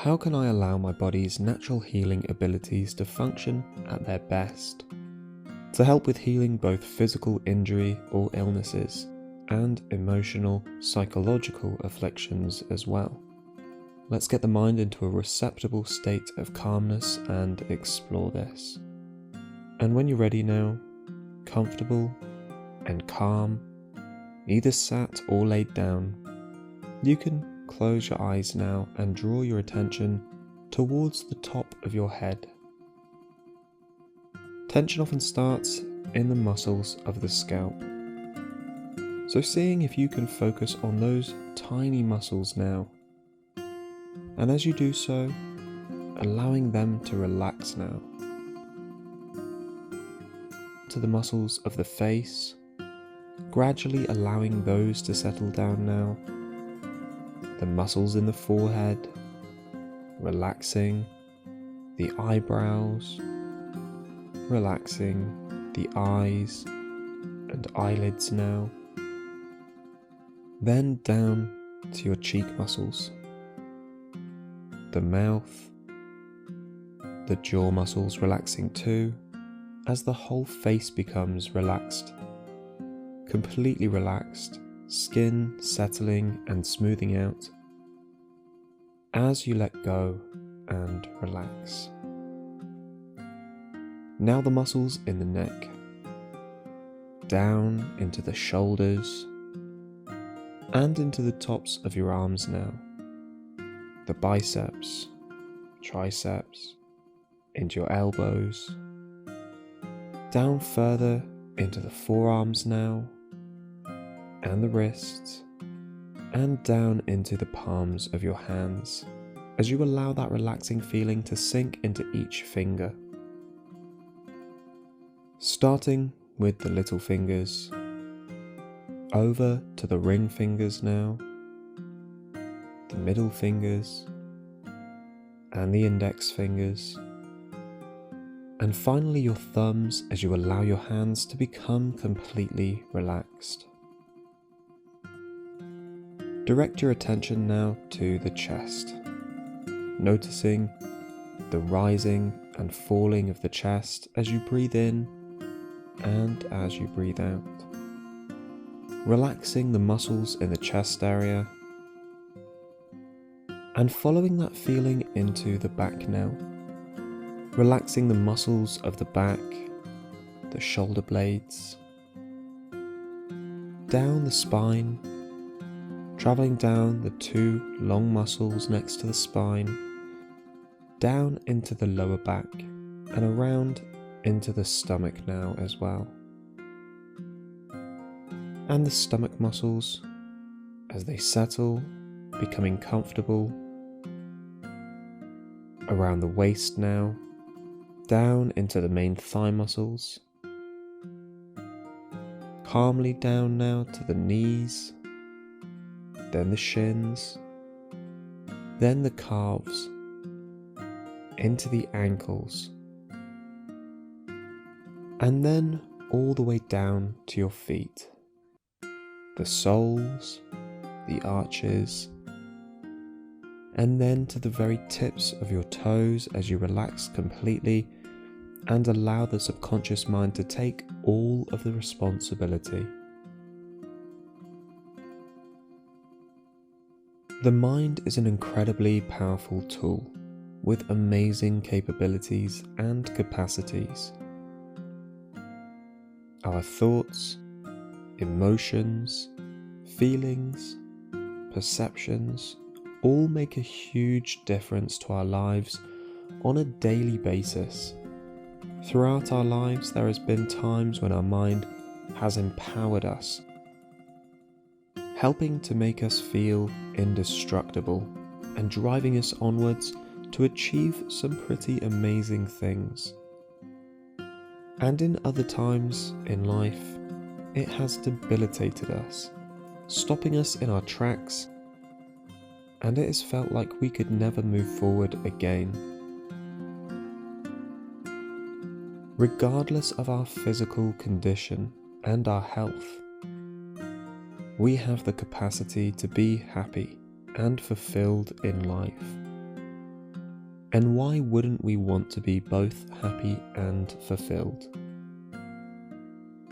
How can I allow my body's natural healing abilities to function at their best, to help with healing both physical injury or illnesses and emotional, psychological afflictions as well? Let's get the mind into a receptible state of calmness and explore this. And when you're ready now, comfortable and calm, either sat or laid down, you can close your eyes now and draw your attention towards the top of your head. Tension often starts in the muscles of the scalp. So seeing if you can focus on those tiny muscles now. And as you do so, allowing them to relax now. To the muscles of the face, gradually allowing those to settle down now. The muscles in the forehead, relaxing the eyebrows, relaxing the eyes and eyelids now. Then down to your cheek muscles, the mouth, the jaw muscles relaxing too, as the whole face becomes relaxed, completely relaxed, skin settling and smoothing out as you let go and relax. Now the muscles in the neck, down into the shoulders and into the tops of your arms now, the biceps, triceps, into your elbows, down further into the forearms now, and the wrists, and down into the palms of your hands as you allow that relaxing feeling to sink into each finger. Starting with the little fingers, over to the ring fingers now, the middle fingers, and the index fingers, and finally your thumbs as you allow your hands to become completely relaxed. Direct your attention now to the chest, noticing the rising and falling of the chest as you breathe in and as you breathe out. Relaxing the muscles in the chest area and following that feeling into the back now. Relaxing the muscles of the back, the shoulder blades, down the spine, traveling down the two long muscles next to the spine, down into the lower back and around into the stomach now as well. And the stomach muscles as they settle, becoming comfortable, around the waist now, down into the main thigh muscles, calmly down now to the knees, then the shins, then the calves, into the ankles, and then all the way down to your feet, the soles, the arches, and then to the very tips of your toes as you relax completely and allow the subconscious mind to take all of the responsibility. The mind is an incredibly powerful tool with amazing capabilities and capacities. Our thoughts, emotions, feelings, perceptions all make a huge difference to our lives on a daily basis. Throughout our lives, there has been times when our mind has empowered us, helping to make us feel indestructible and driving us onwards to achieve some pretty amazing things. And in other times in life, it has debilitated us, stopping us in our tracks, and it has felt like we could never move forward again. Regardless of our physical condition and our health, we have the capacity to be happy and fulfilled in life. And why wouldn't we want to be both happy and fulfilled?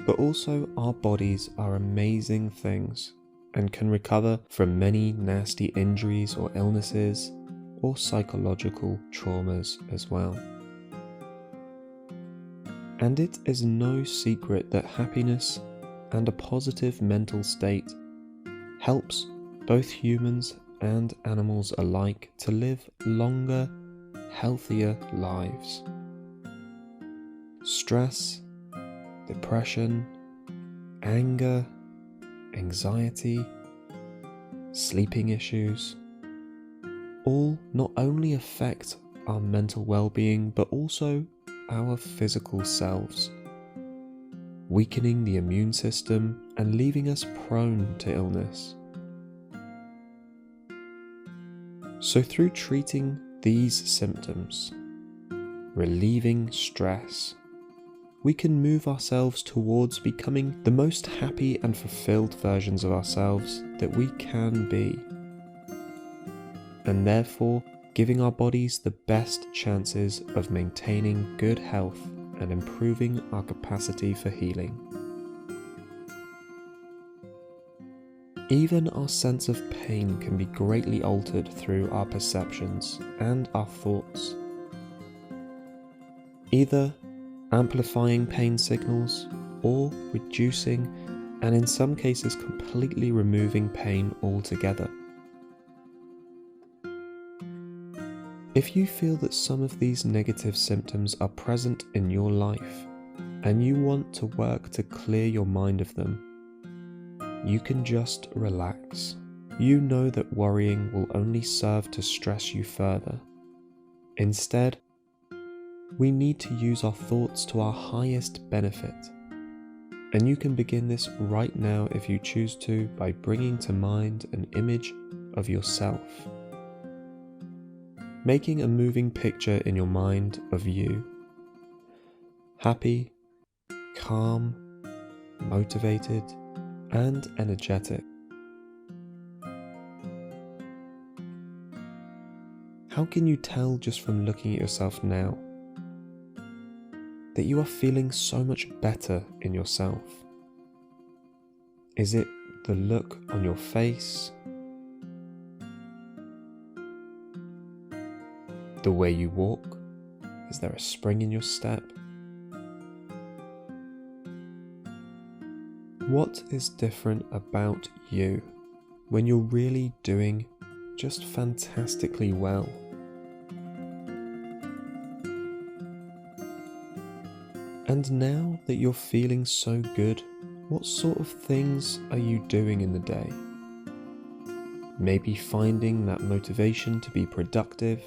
But also, our bodies are amazing things and can recover from many nasty injuries or illnesses or psychological traumas as well. And it is no secret that happiness and a positive mental state helps both humans and animals alike to live longer, healthier lives. Stress, depression, anger, anxiety, sleeping issues, all not only affect our mental well-being but also our physical selves, weakening the immune system and leaving us prone to illness. So through treating these symptoms, relieving stress, we can move ourselves towards becoming the most happy and fulfilled versions of ourselves that we can be, and therefore giving our bodies the best chances of maintaining good health and improving our capacity for healing. Even our sense of pain can be greatly altered through our perceptions and our thoughts, either amplifying pain signals or reducing and in some cases completely removing pain altogether. If you feel that some of these negative symptoms are present in your life and you want to work to clear your mind of them, you can just relax. You know that worrying will only serve to stress you further. Instead, we need to use our thoughts to our highest benefit. And you can begin this right now if you choose to by bringing to mind an image of yourself. Making a moving picture in your mind of you, happy, calm, motivated, and energetic. How can you tell just from looking at yourself now that you are feeling so much better in yourself? Is it the look on your face? The way you walk? Is there a spring in your step? What is different about you when you're really doing just fantastically well? And now that you're feeling so good, what sort of things are you doing in the day? Maybe finding that motivation to be productive,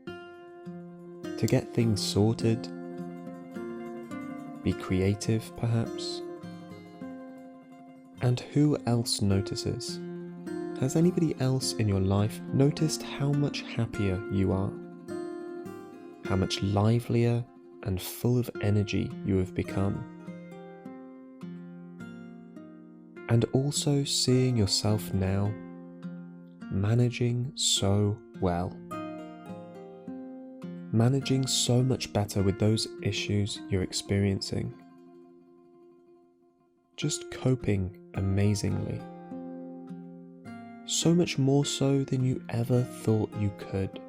to get things sorted, be creative perhaps? And who else notices? Has anybody else in your life noticed how much happier you are? How much livelier and full of energy you have become? And also seeing yourself now managing so well. Managing so much better with those issues you're experiencing. Just coping amazingly. So much more so than you ever thought you could.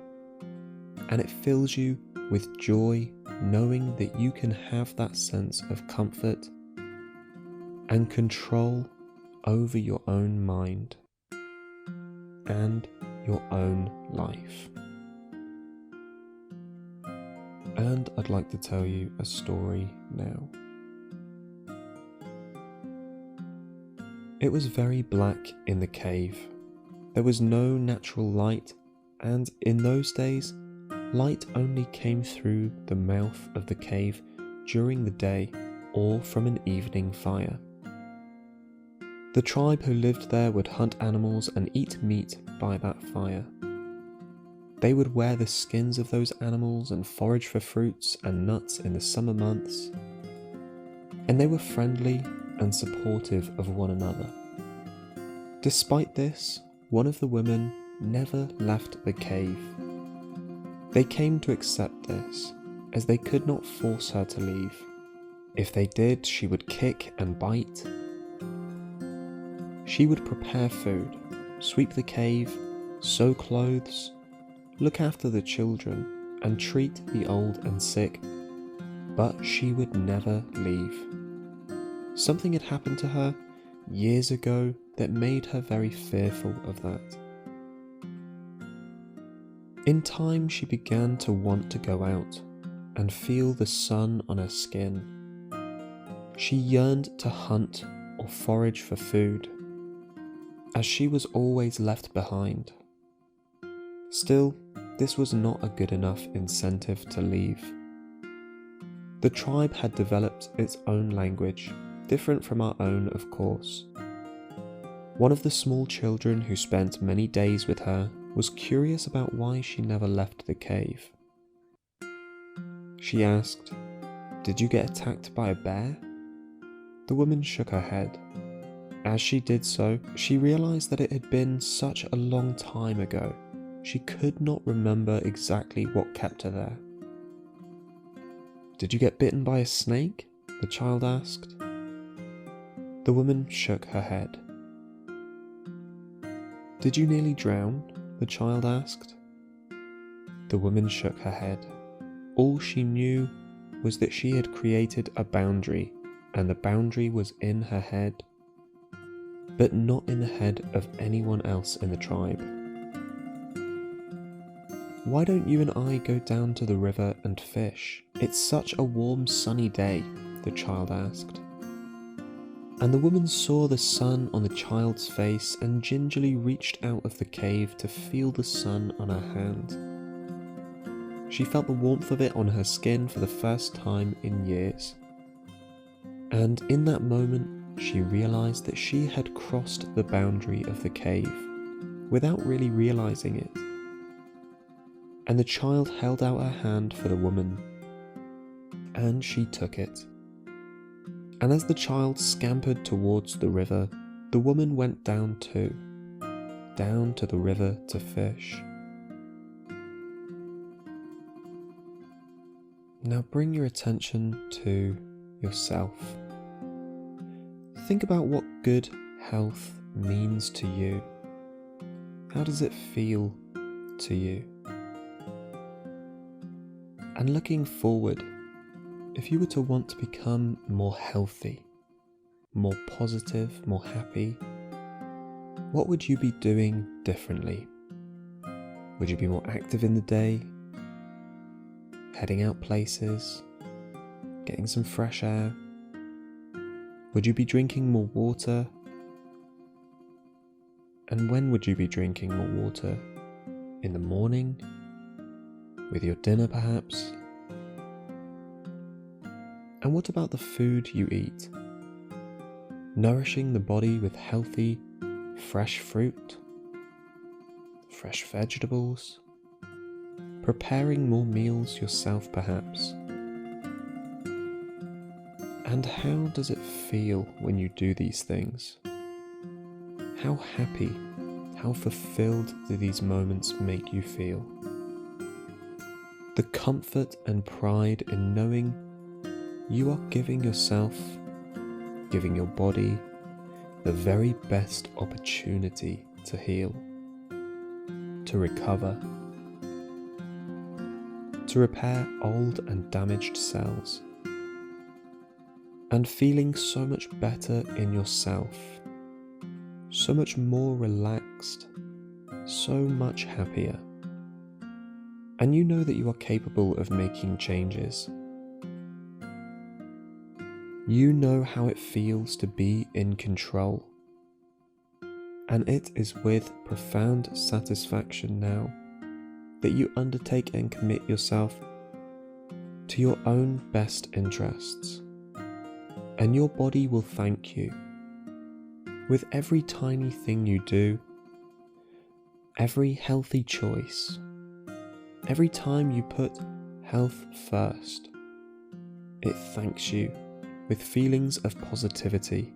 And it fills you with joy knowing that you can have that sense of comfort and control over your own mind and your own life. And I'd like to tell you a story now. It was very black in the cave. There was no natural light, and in those days, light only came through the mouth of the cave during the day or from an evening fire. The tribe who lived there would hunt animals and eat meat by that fire. They would wear the skins of those animals and forage for fruits and nuts in the summer months. And they were friendly and supportive of one another. Despite this, one of the women never left the cave. They came to accept this, as they could not force her to leave. If they did, she would kick and bite. She would prepare food, sweep the cave, sew clothes, look after the children, and treat the old and sick, but she would never leave. Something had happened to her years ago that made her very fearful of that. In time, she began to want to go out and feel the sun on her skin. She yearned to hunt or forage for food, as she was always left behind. Still, this was not a good enough incentive to leave. The tribe had developed its own language, different from our own, of course. One of the small children who spent many days with her was curious about why she never left the cave. She asked, "Did you get attacked by a bear?" The woman shook her head. As she did so, she realized that it had been such a long time ago, she could not remember exactly what kept her there. "Did you get bitten by a snake?" the child asked. The woman shook her head. "Did you nearly drown?" the child asked. The woman shook her head. All she knew was that she had created a boundary, and the boundary was in her head, but not in the head of anyone else in the tribe. "Why don't you and I go down to the river and fish? It's such a warm, sunny day," the child asked. And the woman saw the sun on the child's face and gingerly reached out of the cave to feel the sun on her hand. She felt the warmth of it on her skin for the first time in years. And in that moment, she realized that she had crossed the boundary of the cave without really realizing it. And the child held out her hand for the woman, and she took it. And as the child scampered towards the river, the woman went down too, down to the river to fish. Now bring your attention to yourself. Think about what good health means to you. How does it feel to you? And looking forward, if you were to want to become more healthy, more positive, more happy, what would you be doing differently? Would you be more active in the day? Heading out places? Getting some fresh air? Would you be drinking more water? And when would you be drinking more water? In the morning? With your dinner perhaps? And what about the food you eat? Nourishing the body with healthy, fresh fruit, fresh vegetables, preparing more meals yourself perhaps. And how does it feel when you do these things? How happy, how fulfilled do these moments make you feel? The comfort and pride in knowing you are giving yourself, giving your body, the very best opportunity to heal, to recover, to repair old and damaged cells, and feeling so much better in yourself, so much more relaxed, so much happier. And you know that you are capable of making changes. You know how it feels to be in control, and it is with profound satisfaction now that you undertake and commit yourself to your own best interests, and your body will thank you. With every tiny thing you do, every healthy choice, every time you put health first, it thanks you with feelings of positivity,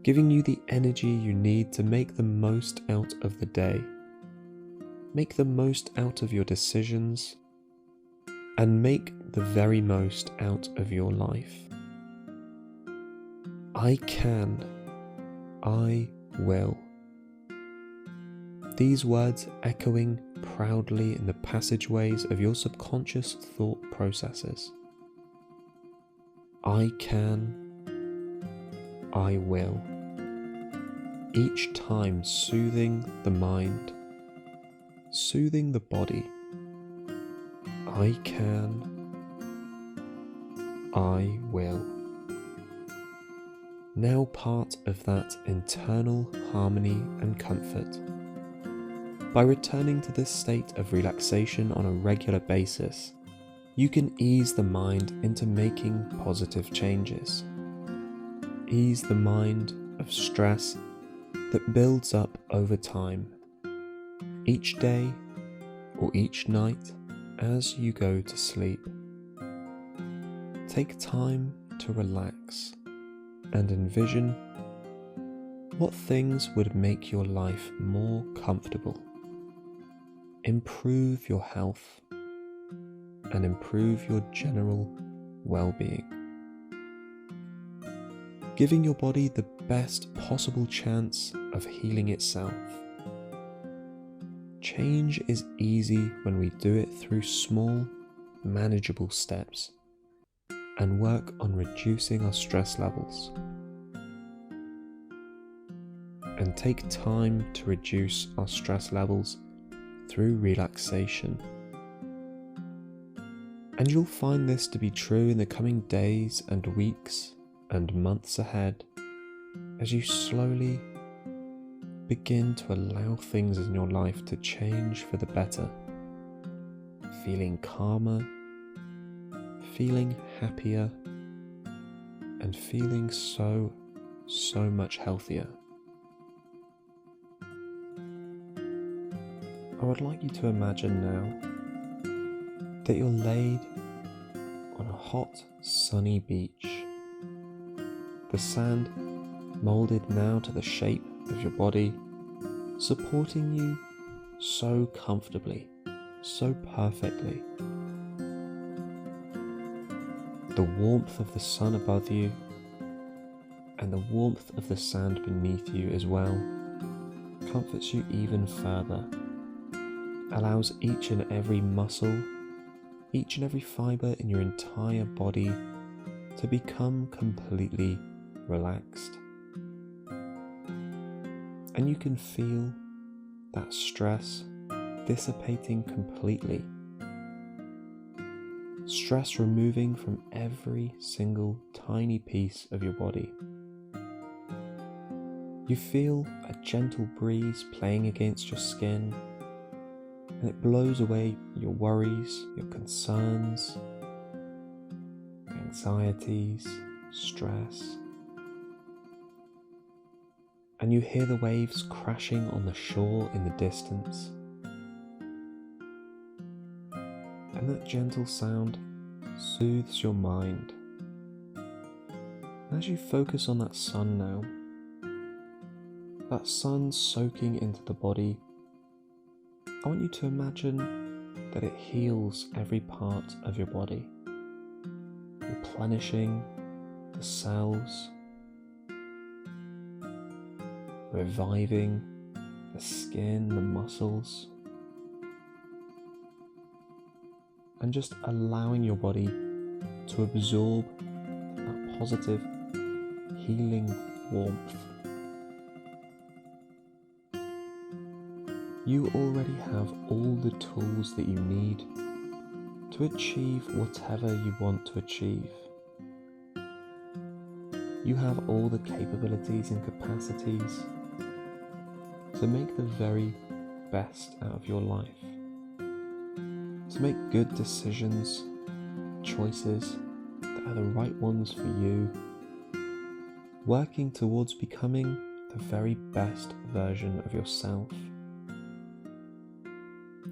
giving you the energy you need to make the most out of the day. make the most out of your decisions, and make the very most out of your life. I can. I will. These words echoing proudly in the passageways of your subconscious thought processes. I can. I will. Each time soothing the mind, soothing the body. I can. I will. Now part of that internal harmony and comfort. By returning to this state of relaxation on a regular basis, you can ease the mind into making positive changes. Ease the mind of stress that builds up over time, each day or each night as you go to sleep. Take time to relax and envision what things would make your life more comfortable, improve your health, and improve your general well-being. Giving your body the best possible chance of healing itself. Change is easy when we do it through small, manageable steps and work on reducing our stress levels. And take time to reduce our stress levels through relaxation. And you'll find this to be true in the coming days and weeks and months ahead as you slowly begin to allow things in your life to change for the better, feeling calmer, feeling happier, and feeling so much healthier. I would like you to imagine now that you're laid on a hot, sunny beach. The sand molded now to the shape of your body, supporting you so comfortably, so perfectly. The warmth of the sun above you and the warmth of the sand beneath you as well comforts you even further, allows each and every muscle, each and every fibre in your entire body to become completely relaxed. And you can feel that stress dissipating completely. Stress removing from every single tiny piece of your body. You feel a gentle breeze playing against your skin, and it blows away your worries, your concerns, anxieties, stress. And you hear the waves crashing on the shore in the distance. And that gentle sound soothes your mind. And as you focus on that sun now, that sun soaking into the body, I want you to imagine that it heals every part of your body, replenishing the cells, reviving the skin, the muscles, and just allowing your body to absorb that positive, healing warmth. You already have all the tools that you need to achieve whatever you want to achieve. You have all the capabilities and capacities to make the very best out of your life, to make good decisions, choices that are the right ones for you, working towards becoming the very best version of yourself.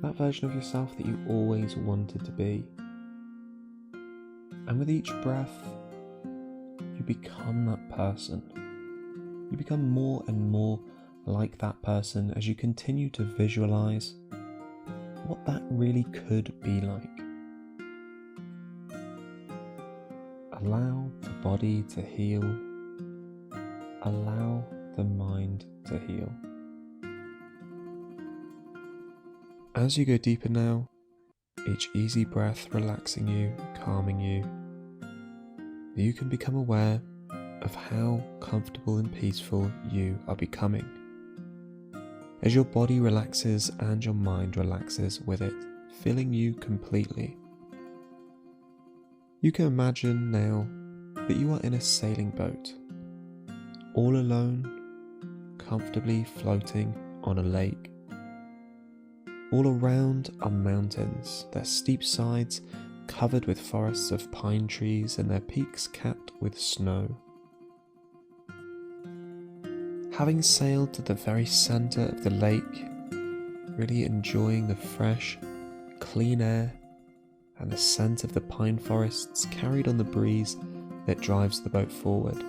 That version of yourself that you always wanted to be. And with each breath, you become that person. You become more and more like that person as you continue to visualize what that really could be like. Allow the body to heal. Allow the mind to heal. As you go deeper now, each easy breath relaxing you, calming you, you can become aware of how comfortable and peaceful you are becoming. As your body relaxes and your mind relaxes with it, filling you completely. You can imagine now that you are in a sailing boat, all alone, comfortably floating on a lake. All around are mountains, their steep sides covered with forests of pine trees and their peaks capped with snow. Having sailed to the very centre of the lake, really enjoying the fresh, clean air and the scent of the pine forests carried on the breeze that drives the boat forward,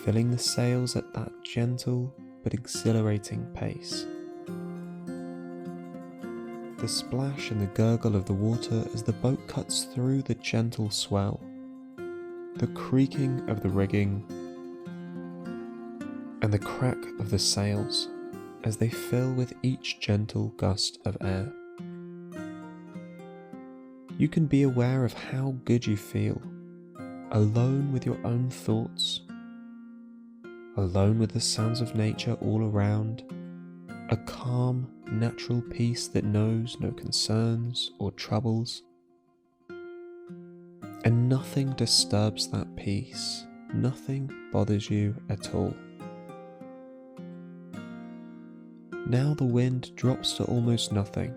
filling the sails at that gentle but exhilarating pace. The splash and the gurgle of the water as the boat cuts through the gentle swell, the creaking of the rigging, and the crack of the sails as they fill with each gentle gust of air. You can be aware of how good you feel, alone with your own thoughts, alone with the sounds of nature all around, a calm, natural peace that knows no concerns or troubles. And nothing disturbs that peace, nothing bothers you at all. Now the wind drops to almost nothing.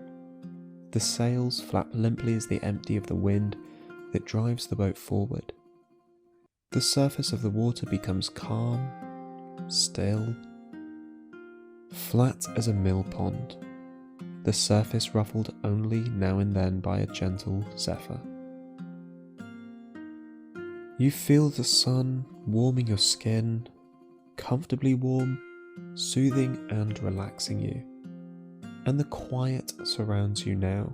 The sails flap limply as they empty of the wind that drives the boat forward. The surface of the water becomes calm, still, flat as a mill pond, the surface ruffled only now and then by a gentle zephyr. You feel the sun warming your skin, comfortably warm, soothing and relaxing you, and the quiet surrounds you now,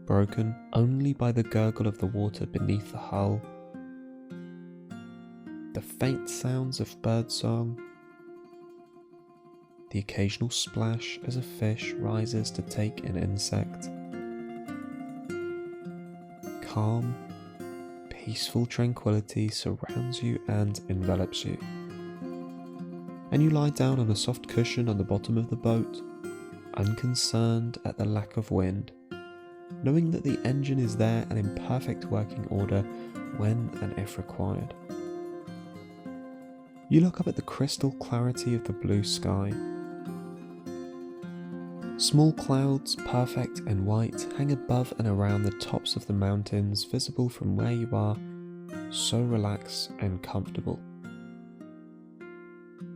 broken only by the gurgle of the water beneath the hull, the faint sounds of birdsong, the occasional splash as a fish rises to take an insect. Calm, peaceful tranquility surrounds you and envelops you. And you lie down on a soft cushion on the bottom of the boat, unconcerned at the lack of wind, knowing that the engine is there and in perfect working order when and if required. You look up at the crystal clarity of the blue sky. Small clouds, perfect and white, hang above and around the tops of the mountains, visible from where you are, so relaxed and comfortable.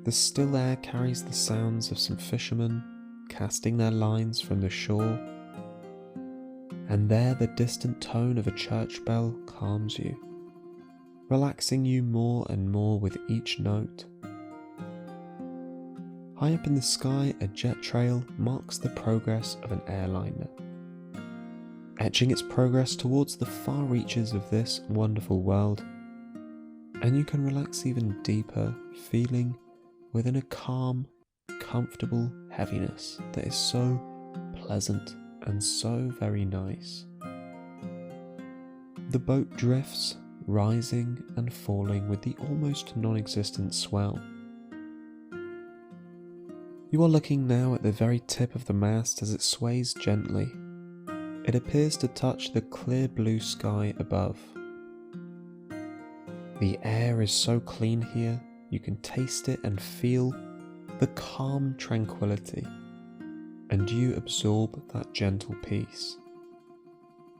The still air carries the sounds of some fishermen casting their lines from the shore, and there the distant tone of a church bell calms you, relaxing you more and more with each note. High up in the sky, a jet trail marks the progress of an airliner, etching its progress towards the far reaches of this wonderful world, and you can relax even deeper, feeling within a calm, comfortable heaviness that is so pleasant and so very nice. The boat drifts, rising and falling with the almost non-existent swell. You are looking now at the very tip of the mast as it sways gently. It appears to touch the clear blue sky above. The air is so clean here, you can taste it and feel the calm tranquility, and you absorb that gentle peace,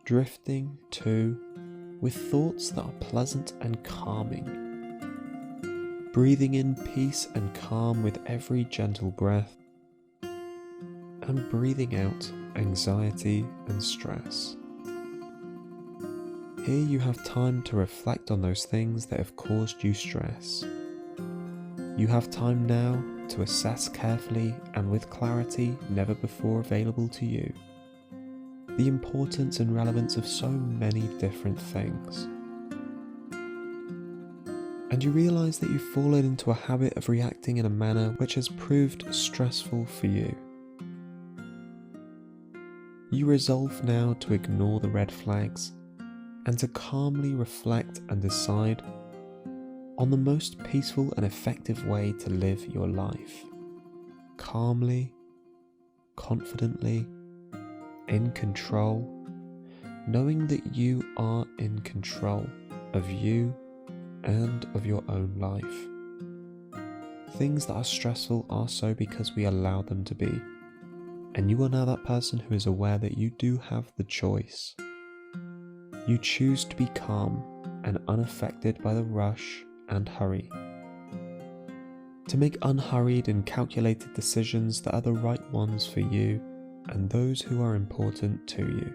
drifting too with thoughts that are pleasant and calming, breathing in peace and calm with every gentle breath, and breathing out anxiety and stress. Here you have time to reflect on those things that have caused you stress. You have time now to assess carefully and with clarity never before available to you the importance and relevance of so many different things. And you realise that you've fallen into a habit of reacting in a manner which has proved stressful for you. You resolve now to ignore the red flags and to calmly reflect and decide on the most peaceful and effective way to live your life. Calmly, confidently, in control, knowing that you are in control of you and of your own life. Things that are stressful are so because we allow them to be, and you are now that person who is aware that you do have the choice. You choose to be calm and unaffected by the rush and hurry, to make unhurried and calculated decisions that are the right ones for you and those who are important to you.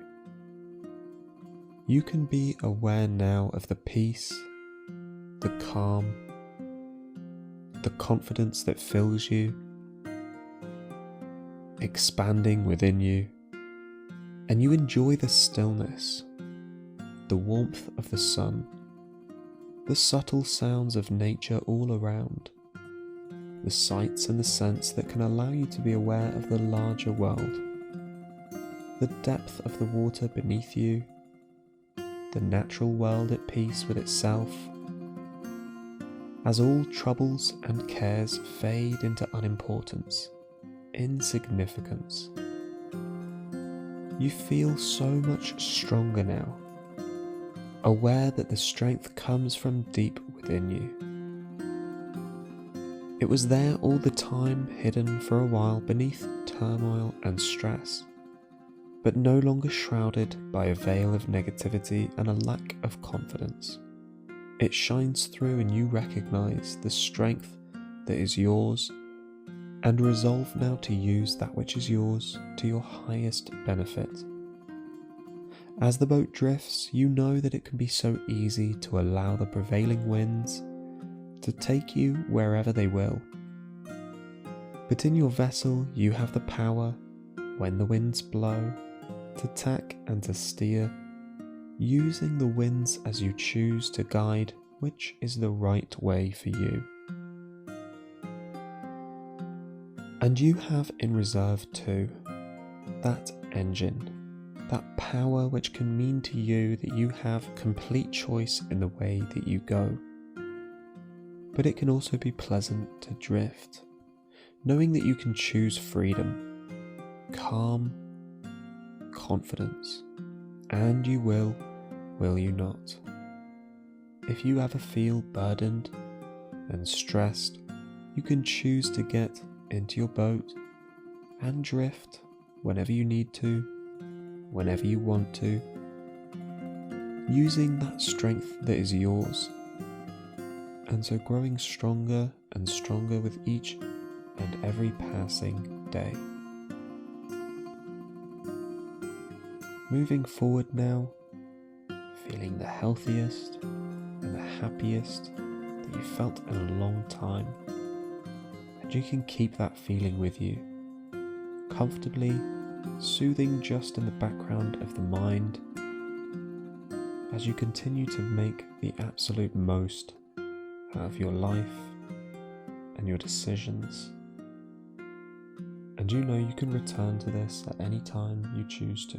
You can be aware now of the peace, the calm, the confidence that fills you, expanding within you, and you enjoy the stillness, the warmth of the sun, the subtle sounds of nature all around, the sights and the scents that can allow you to be aware of the larger world, the depth of the water beneath you, the natural world at peace with itself, as all troubles and cares fade into unimportance, insignificance. You feel so much stronger now, aware that the strength comes from deep within you. It was there all the time, hidden for a while beneath turmoil and stress, but no longer shrouded by a veil of negativity and a lack of confidence. It shines through and you recognize the strength that is yours and resolve now to use that which is yours to your highest benefit. As the boat drifts, you know that it can be so easy to allow the prevailing winds to take you wherever they will. But in your vessel, you have the power, when the winds blow, to tack and to steer, using the winds as you choose to guide which is the right way for you. And you have in reserve too, that engine, that power which can mean to you that you have complete choice in the way that you go. But it can also be pleasant to drift, knowing that you can choose freedom, calm, confidence, and you will you not? If you ever feel burdened and stressed, you can choose to get into your boat and drift whenever you need to, whenever you want to, using that strength that is yours, and so growing stronger and stronger with each and every passing day. Moving forward now, feeling the healthiest and the happiest that you've felt in a long time, and you can keep that feeling with you, comfortably soothing just in the background of the mind as you continue to make the absolute most out of your life and your decisions. And you know you can return to this at any time you choose to.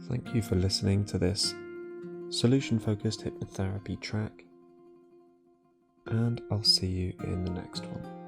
Thank you for listening to this solution-focused hypnotherapy track, and I'll see you in the next one.